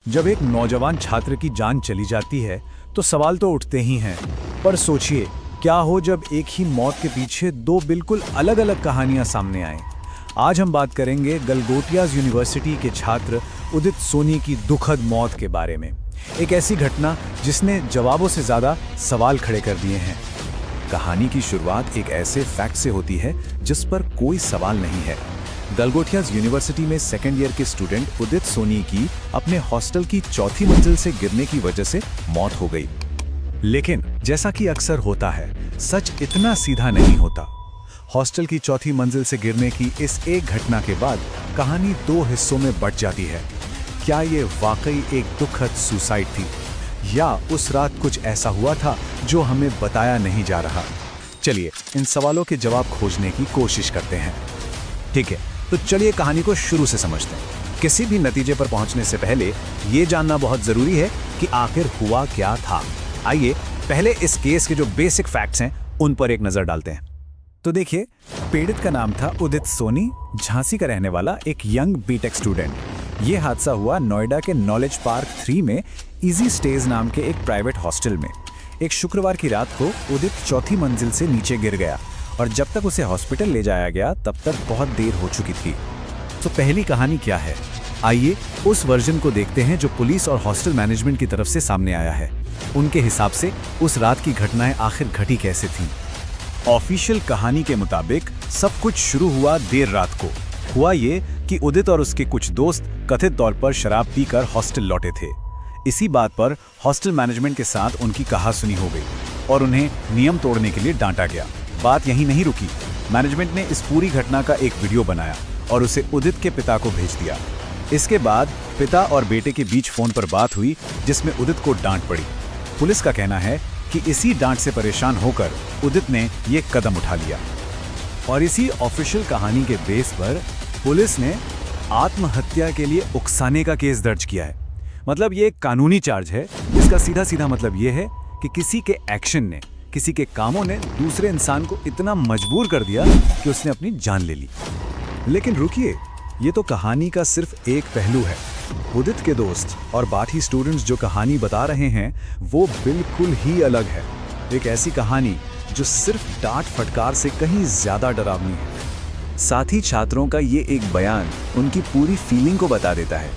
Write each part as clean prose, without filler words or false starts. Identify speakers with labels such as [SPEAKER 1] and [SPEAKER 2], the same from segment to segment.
[SPEAKER 1] जब एक नौजवान छात्र की जान चली जाती है तो सवाल तो उठते ही हैं। पर सोचिए, क्या हो जब एक ही मौत के पीछे दो बिल्कुल अलग अलग कहानियां सामने आएं। आज हम बात करेंगे गलगोटियाज यूनिवर्सिटी के छात्र उदित सोनी की दुखद मौत के बारे में। एक ऐसी घटना जिसने जवाबों से ज्यादा सवाल खड़े कर दिए हैं।
[SPEAKER 2] कहानी की शुरुआत एक ऐसे फैक्ट से होती है जिस पर कोई सवाल नहीं है। गलगोटियाज यूनिवर्सिटी में सेकेंड ईयर के स्टूडेंट उदित सोनी की अपने हॉस्टल की चौथी मंजिल से गिरने की वजह से मौत हो गई।
[SPEAKER 1] लेकिन जैसा कि अक्सर होता है, सच इतना सीधा नहीं होता। हॉस्टल की चौथी मंजिल से गिरने की इस एक घटना के बाद कहानी दो हिस्सों में बंट जाती है। क्या ये वाकई एक दुखद सुसाइड थी, या उस रात कुछ ऐसा हुआ था जो हमें बताया नहीं जा रहा? चलिए इन सवालों के जवाब खोजने की कोशिश करते हैं। ठीक है, तो चलिए कहानी को शुरू से समझते हैं। किसी भी नतीजे पर पहुंचने से पहले ये जानना बहुत जरूरी है कि आखिर हुआ क्या था। आइए पहले इस केस के जो बेसिक फैक्ट्स हैं उन पर एक नजर डालते हैं। तो देखिए, पीड़ित का नाम था उदित सोनी, झांसी का रहने वाला एक यंग बीटेक स्टूडेंट। ये हादसा हुआ नोएडा के नॉलेज पार्क 3 में इजी स्टेज नाम के एक प्राइवेट हॉस्टल में। एक शुक्रवार की रात को उदित चौथी मंजिल से नीचे गिर गया और जब तक उसे हॉस्पिटल ले जाया गया तब तक बहुत देर हो चुकी थी। तो पहली कहानी क्या है? आइए उस वर्जन को देखते हैं जो पुलिस और हॉस्टल मैनेजमेंट की तरफ से सामने आया है। उनके हिसाब से उस रात की घटनाएं आखिर घटी कैसे थीं। ऑफिशियल कहानी के मुताबिक सब कुछ शुरू हुआ देर रात को। हुआ ये कि उदित और उसके कुछ दोस्त कथित तौर पर शराब पीकर हॉस्टल लौटे थे। इसी बात पर हॉस्टल मैनेजमेंट के साथ उनकी कहासुनी हो गई और उन्हें नियम तोड़ने के लिए डांटा गया। बात यहीं नहीं रुकी। मैनेजमेंट ने इस पूरी घटना का एक वीडियो बनाया और उसे उदित के पिता को भेज दिया। इसके बाद पिता और बेटे के बीच फोन पर बात हुई जिसमें उदित को डांट पड़ी। पुलिस का कहना है कि इसी डांट से परेशान होकर उदित ने ये कदम उठा लिया और इसी ऑफिशियल कहानी के बेस पर पुलिस ने आत्महत्या के लिए उकसाने का केस दर्ज किया है। मतलब ये एक कानूनी चार्ज है जिसका सीधा सीधा मतलब ये है कि किसी के एक्शन ने, किसी के कामों ने दूसरे इंसान को इतना मजबूर कर दिया कि उसने अपनी जान ले ली। लेकिन रुकिए, ये तो कहानी का सिर्फ एक पहलू है। उदित के दोस्त और बाकी स्टूडेंट्स जो कहानी बता रहे हैं वो बिल्कुल ही अलग है। एक ऐसी कहानी जो सिर्फ डांट फटकार से कहीं ज्यादा डरावनी है।
[SPEAKER 2] साथ ही छात्रों का ये एक बयान उनकी पूरी फीलिंग को बता देता है।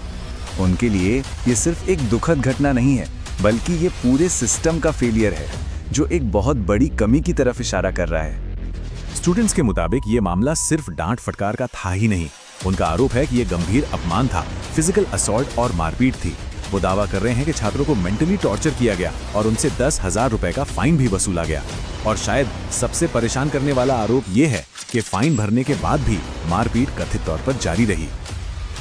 [SPEAKER 2] उनके लिए ये सिर्फ एक दुखद घटना नहीं है, बल्कि ये पूरे सिस्टम का फेलियर है जो एक बहुत बड़ी कमी की तरफ इशारा कर रहा है।
[SPEAKER 1] स्टूडेंट्स के मुताबिक ये मामला सिर्फ डांट फटकार का था ही नहीं। उनका आरोप है कि ये गंभीर अपमान था, फिजिकल असॉल्ट और मारपीट थी। वो दावा कर रहे हैं कि छात्रों को मेंटली टॉर्चर किया गया और उनसे 10,000 रुपए का फाइन भी वसूला गया। और शायद सबसे परेशान करने वाला आरोप ये है कि फाइन भरने के बाद भी मारपीट कथित तौर पर जारी रही।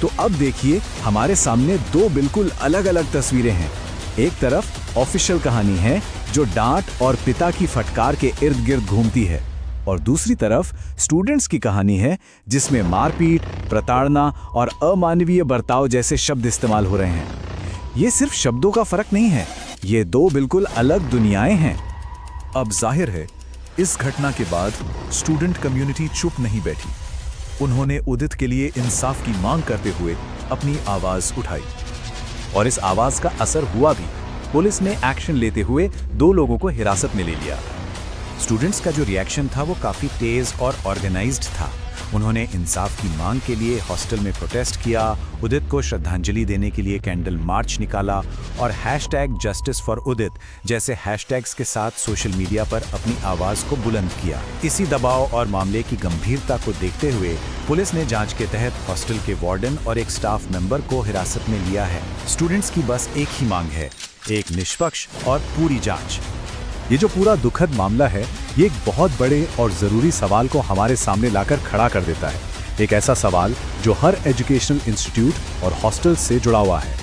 [SPEAKER 1] तो अब देखिए, हमारे सामने दो बिल्कुल अलग अलग तस्वीरें हैं। एक तरफ ऑफिशियल कहानी है जो डांट और पिता की फटकार के इर्द गिर्द घूमती है, और दूसरी तरफ स्टूडेंट्स की कहानी है जिसमें मारपीट, प्रताड़ना और अमानवीय बर्ताव जैसे शब्द इस्तेमाल हो रहे हैं। ये सिर्फ शब्दों का फर्क नहीं है, ये दो बिल्कुल अलग दुनियाएं हैं।
[SPEAKER 3] अब जाहिर है, इस घटना के बाद स्टूडेंट कम्युनिटी चुप नहीं बैठी। उन्होंने उदित के लिए इंसाफ की मांग करते हुए अपनी आवाज उठाई
[SPEAKER 1] और इस आवाज का असर हुआ भी। पुलिस ने एक्शन लेते हुए 2 लोगों को हिरासत में ले लिया। स्टूडेंट्स का जो रिएक्शन था वो काफी तेज और ऑर्गेनाइज्ड था। उन्होंने इंसाफ की मांग के लिए हॉस्टल में प्रोटेस्ट किया, उदित को श्रद्धांजलि देने के लिए कैंडल मार्च निकाला और #JusticeForUdit जैसे हैशटैग्स के साथ सोशल मीडिया पर अपनी आवाज को बुलंद किया। इसी दबाव और मामले की गंभीरता को देखते हुए पुलिस ने जांच के तहत हॉस्टल के वार्डन और एक स्टाफ मेंबर को हिरासत में लिया है। स्टूडेंट्स की बस एक ही मांग है, एक निष्पक्ष और पूरी जांच। ये जो पूरा दुखद मामला है, ये एक बहुत बड़े और जरूरी सवाल को हमारे सामने लाकर खड़ा कर देता है। एक ऐसा सवाल जो हर एजुकेशनल इंस्टीट्यूट और हॉस्टल से जुड़ा हुआ है।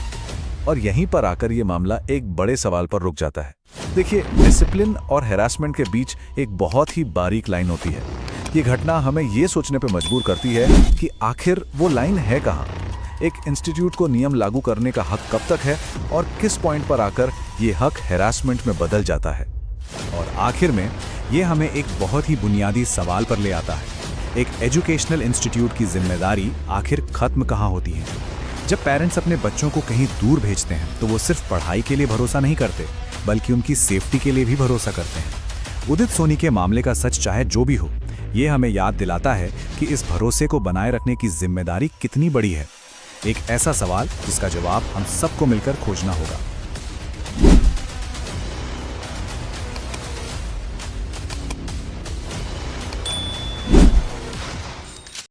[SPEAKER 3] और यहीं पर आकर ये मामला एक बड़े सवाल पर रुक जाता है। देखिए, डिसिप्लिन और हैरासमेंट के बीच एक बहुत ही बारीक लाइन होती है। ये घटना हमें ये सोचने पर मजबूर करती है कि आखिर वो लाइन है कहाँ। एक इंस्टीट्यूट को नियम लागू करने का हक कब तक है और किस पॉइंट पर आकर ये हक हैरासमेंट में बदल जाता है।
[SPEAKER 1] और आखिर में ये हमें एक बहुत ही बुनियादी सवाल पर ले आता है। एक एजुकेशनल इंस्टीट्यूट की जिम्मेदारी आखिर खत्म कहाँ होती है? जब पेरेंट्स अपने बच्चों को कहीं दूर भेजते हैं तो वो सिर्फ पढ़ाई के लिए भरोसा नहीं करते, बल्कि उनकी सेफ्टी के लिए भी भरोसा करते हैं। उदित सोनी के मामले का सच चाहे जो भी हो, ये हमें याद दिलाता है कि इस भरोसे को बनाए रखने की जिम्मेदारी कितनी बड़ी है। एक ऐसा सवाल जिसका जवाब हम सबको मिलकर खोजना होगा।